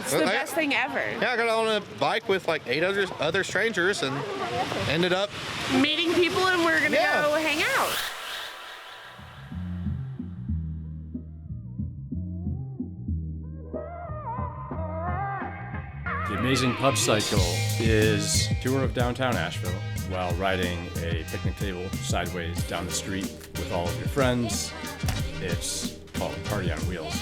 It's the best thing ever. Yeah, I got on a bike with like 8 other strangers and ended up meeting people, and we're gonna go hang out. The Amazing Pubcycle is a tour of downtown Asheville while riding a picnic table sideways down the street with all of your friends. It's called Party on Wheels.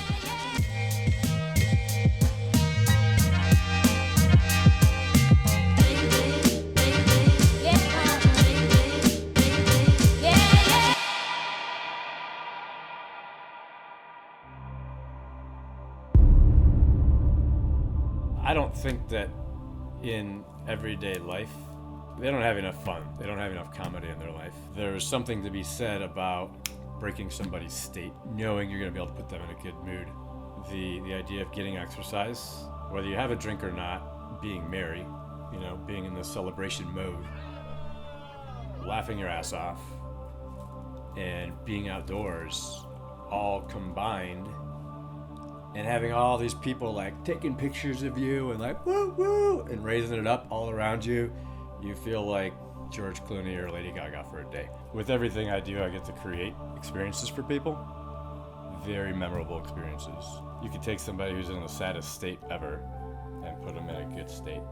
I don't think that in everyday life, they don't have enough fun. They don't have enough comedy in their life. There's something to be said about breaking somebody's state, knowing you're gonna be able to put them in a good mood. The idea of getting exercise, whether you have a drink or not, being merry, being in the celebration mode, laughing your ass off, and being outdoors, all combined, and having all these people like taking pictures of you and like woo woo and raising it up all around you, you feel like George Clooney or Lady Gaga for a day. With everything I do, I get to create experiences for people, very memorable experiences. You could take somebody who's in the saddest state ever and put them in a good state.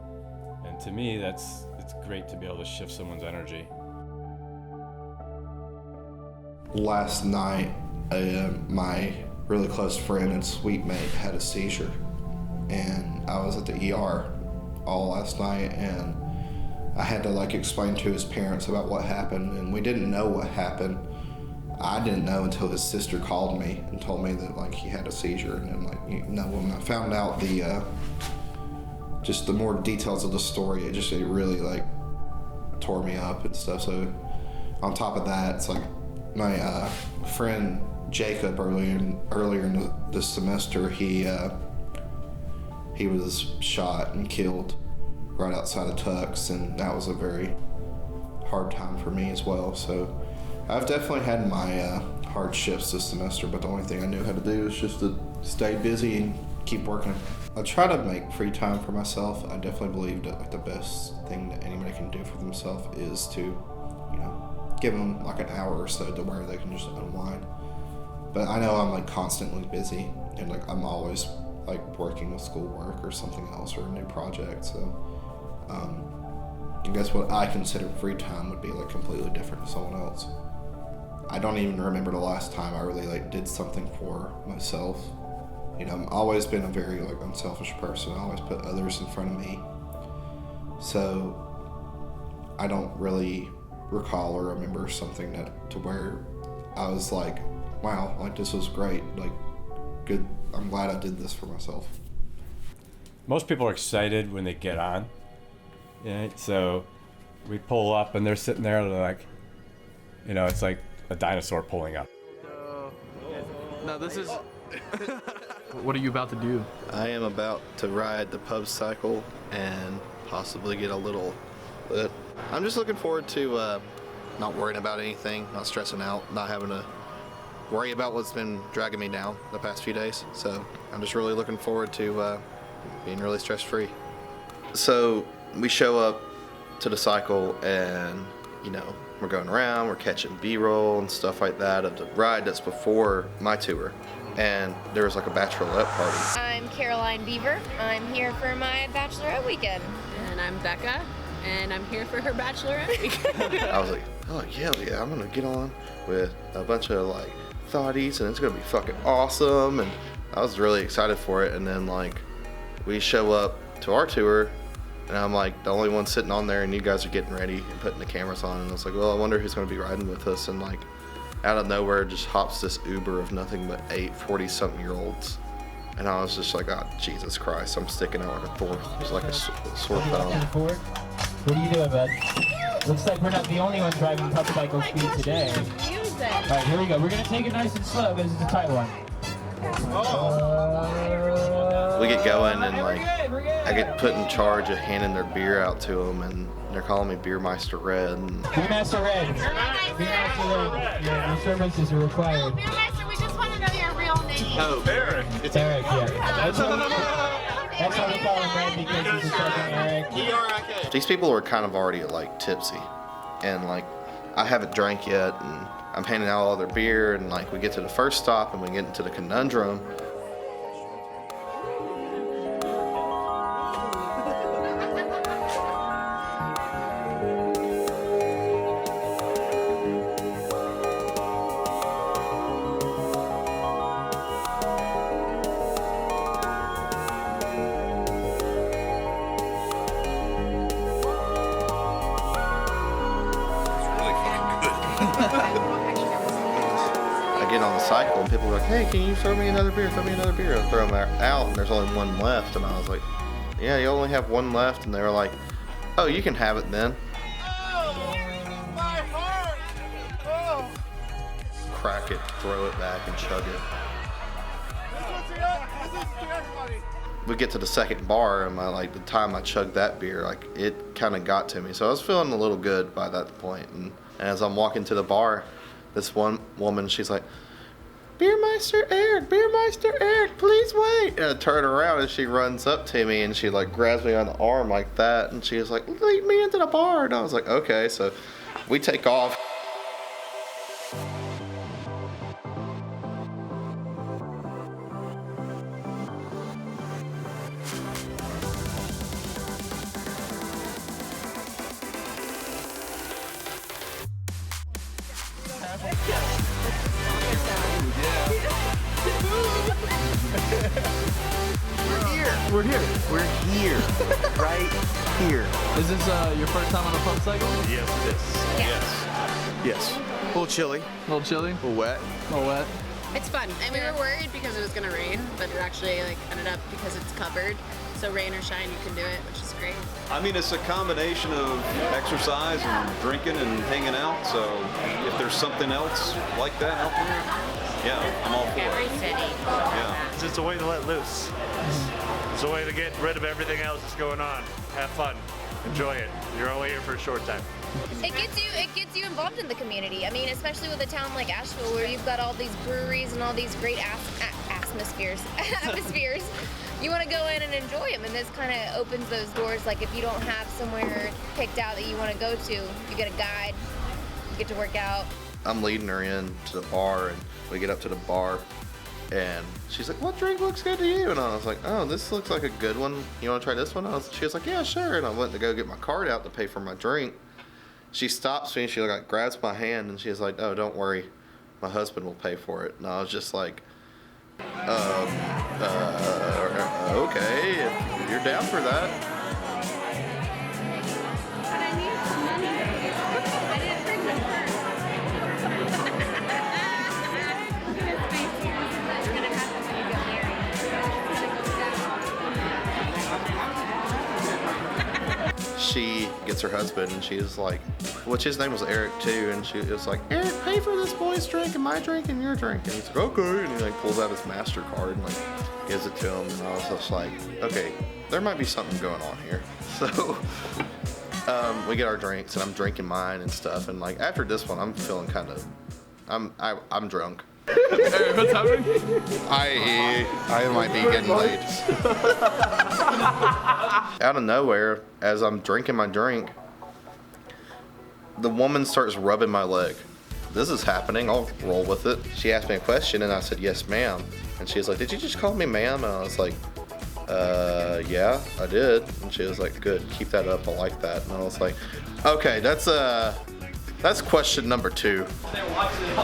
And to me, it's great to be able to shift someone's energy. Last night, my really close friend and suite mate had a seizure, and I was at the ER all last night, and I had to explain to his parents about what happened, and we didn't know what happened. I didn't know until his sister called me and told me that he had a seizure, and then when I found out just the more details of the story, it really tore me up and stuff. So on top of that, it's my friend Jacob earlier in this semester, he was shot and killed right outside of Tux, and that was a very hard time for me as well. So I've definitely had my hardships this semester, but the only thing I knew how to do is just to stay busy and keep working. I try to make free time for myself. I definitely believe that the best thing that anybody can do for themselves is to, give them an hour or so to where they can just unwind. But I know I'm constantly busy, and I'm always working with schoolwork or something else or a new project. So I guess what I consider free time would be completely different to someone else. I don't even remember the last time I really did something for myself. I've always been a very unselfish person. I always put others in front of me. So I don't really recall or remember something to where I was wow, this was great, good. I'm glad I did this for myself. Most people are excited when they get on. So we pull up and they're sitting there, they're it's like a dinosaur pulling up. No, this is... What are you about to do? I am about to ride the Pubcycle and possibly get a little lit. I'm just looking forward to not worrying about anything, not stressing out, not having to worry about what's been dragging me down the past few days. So I'm just really looking forward to being really stress-free. So we show up to the cycle and, we're going around, we're catching B-roll and stuff like that of the ride that's before my tour. And there was a bachelorette party. I'm Caroline Beaver. I'm here for my bachelorette weekend. And I'm Becca, and I'm here for her bachelorette weekend. I was oh yeah, I'm gonna get on with a bunch of thotties and it's gonna be fucking awesome, and I was really excited for it. And then we show up to our tour and I'm the only one sitting on there, and you guys are getting ready and putting the cameras on, and I was well, I wonder who's gonna be riding with us. And out of nowhere just hops this Uber of nothing but 8 40-something-year-olds, and I was just oh Jesus Christ, I'm sticking out like a Thor. It was like a sore thumb. What are you doing, bud? Looks like we're not the only ones driving Pubcycle speed today. All right, here we go. We're gonna take it nice and slow because it's a tight one. We get going, and I get put in charge of handing their beer out to them, and they're calling me Beermeister Red. Beermeister Red. Beermeister Red. Your services are required. Beermeister, we just want to know your real name. Oh, Erik. It's Erik, yeah. That's how we call him Red because he's a second Erik. These people are kind of already like tipsy, and like I haven't drank yet, and I'm handing out all their beer, and like we get to the first stop and we get into the conundrum. I get on the cycle and people are like, hey, can you throw me another beer? Throw me another beer. I throw them out and there's only one left. And I was like, yeah, you only have one left. And they were like, oh, you can have it then. Crack it, throw it back, and chug it. We get to the second bar, and the time I chugged that beer, like it kind of got to me. So I was feeling a little good by that point. And as I'm walking to the bar, this one woman, she's like, Beermeister Erik, please wait. And I turn around and she runs up to me and she like grabs me on the arm like that. And she was like, lead me into the bar. And I was like, okay. So we take off. We're here. Right here. Is this your first time on a pub cycle? Yes, it is. Yes. A little chilly. A little chilly? A little wet. A little wet. It's fun. And we were worried because it was gonna rain, but it actually ended up because it's covered. So rain or shine, you can do it, which is great. I mean, it's a combination of exercise and drinking and hanging out. So if there's something else like that out there, yeah, I'm all for Every it. city. Yeah. It's just a way to let loose. It's a way to get rid of everything else that's going on. Have fun. Enjoy it. You're only here for a short time. It gets you involved in the community. I mean, especially with a town like Asheville where you've got all these breweries and all these great atmospheres. You want to go in and enjoy them, and this kind of opens those doors. Like if you don't have somewhere picked out that you want to go to, you get a guide, you get to work out. I'm leading her in to the bar, and we get up to the bar, and she's like, what drink looks good to you? And I was like, oh, this looks like a good one. You want to try this one? She was like, yeah, sure. And I went to go get my card out to pay for my drink. She stops me, and she like grabs my hand, and she's like, oh, don't worry, my husband will pay for it. And I was just like, okay, if you're down for that. She gets her husband, and she's like, which his name was Erik too, and she was like, Erik, pay for this boy's drink and my drink and your drink. And he's like, okay, and he like pulls out his MasterCard and like gives it to him, and I was just like, okay, there might be something going on here. So we get our drinks, and I'm drinking mine and stuff, and like after this one, I'm feeling kind of, I'm drunk. Hey, what's happening? I might be getting late. Out of nowhere, as I'm drinking my drink, the woman starts rubbing my leg. This is happening, I'll roll with it. She asked me a question and I said, yes, ma'am. And she was like, did you just call me ma'am? And I was like, yeah, I did. And she was like, good, keep that up, I like that. And I was like, okay, that's question number 2.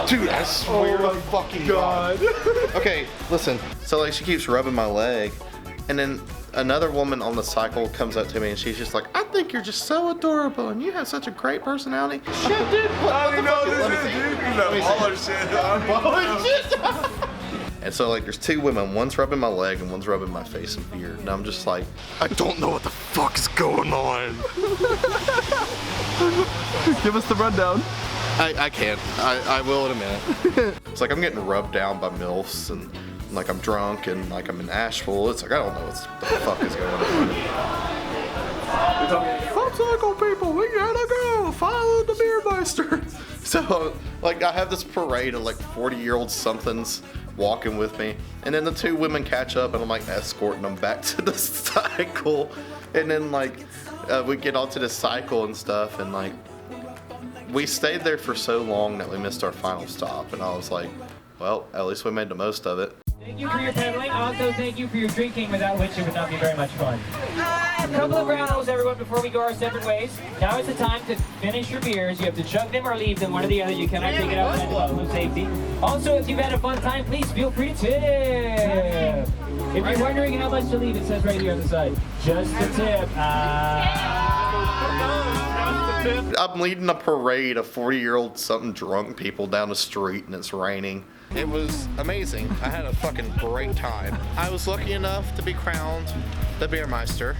Dude, I swear to fucking God. Okay, listen. So like she keeps rubbing my leg, and then another woman on the cycle comes up to me and she's just like, I think you're just so adorable and you have such a great personality. Shit, dude. What the fuck is this? And so like there's 2 women, one's rubbing my leg and one's rubbing my face and beard, and I'm just like, I don't know what the fuck is going on. Give us the rundown. I can't. I will in a minute. It's like I'm getting rubbed down by MILFs, and like I'm drunk, and like I'm in Asheville. It's like I don't know what the fuck is going on. Pubcycle people, we gotta go. Follow the Beermeister. So like I have this parade of like 40-year-old somethings walking with me. And then the 2 women catch up and I'm like escorting them back to the cycle. And then like we get onto the cycle and stuff, and like we stayed there for so long that we missed our final stop. And I was like, well, at least we made the most of it. Thank you for your pedaling. Also, thank you for your drinking, without which it would not be very much fun. A couple of ground rules, everyone, before we go our separate ways. Now is the time to finish your beers. You have to chug them or leave them, one or the other. You cannot take it out for safety. Also, if you've had a fun time, please feel free to tip. If you're wondering how much to leave, it says right here on the side. Just a tip. I'm leading a parade of 40-year-old something drunk people down the street and it's raining. It was amazing. I had a fucking great time. I was lucky enough to be crowned the Beermeister.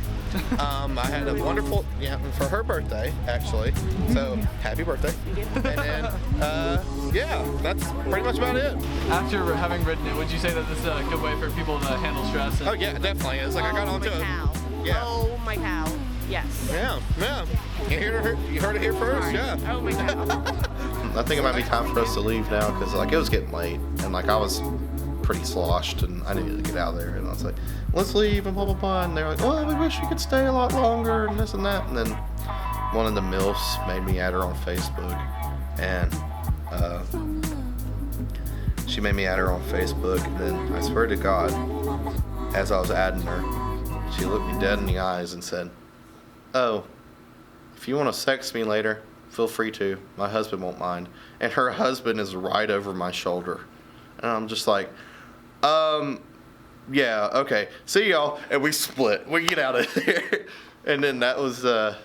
I had a wonderful, for her birthday, actually. So, happy birthday. And then, yeah, that's pretty much about it. After having ridden it, would you say that this is a good way for people to handle stress? Oh, yeah, definitely. It's like I got onto it. Yeah. Oh my cow. Yes. Yeah. You heard it here first, yeah. Oh my cow. I think it might be time for us to leave now because like it was getting late and like I was pretty sloshed and I needed to get out of there, and I was like, let's leave and blah blah blah, and they're like, oh, we wish you could stay a lot longer and this and that, and then one of the MILFs made me add her on Facebook, and she made me add her on Facebook, and then I swear to God, as I was adding her, she looked me dead in the eyes and said, oh, if you want to sex me later, feel free to. My husband won't mind. And her husband is right over my shoulder. And I'm just like, yeah, okay. See y'all. And we split. We get out of there. And then that was the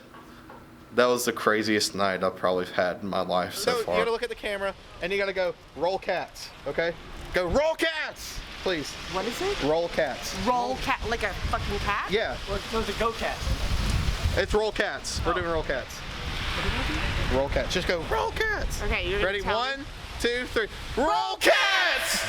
craziest night I've probably had in my life so far. You gotta look at the camera and you gotta go, roll cats, okay? Go, roll cats! Please. What is it? Roll cats. Roll cat, like a fucking cat? Yeah. Those are go cats. It's roll cats. We're doing roll cats. Roll cats. Just go, roll cats. Okay, you're ready? 1, 2, 3. Roll cats!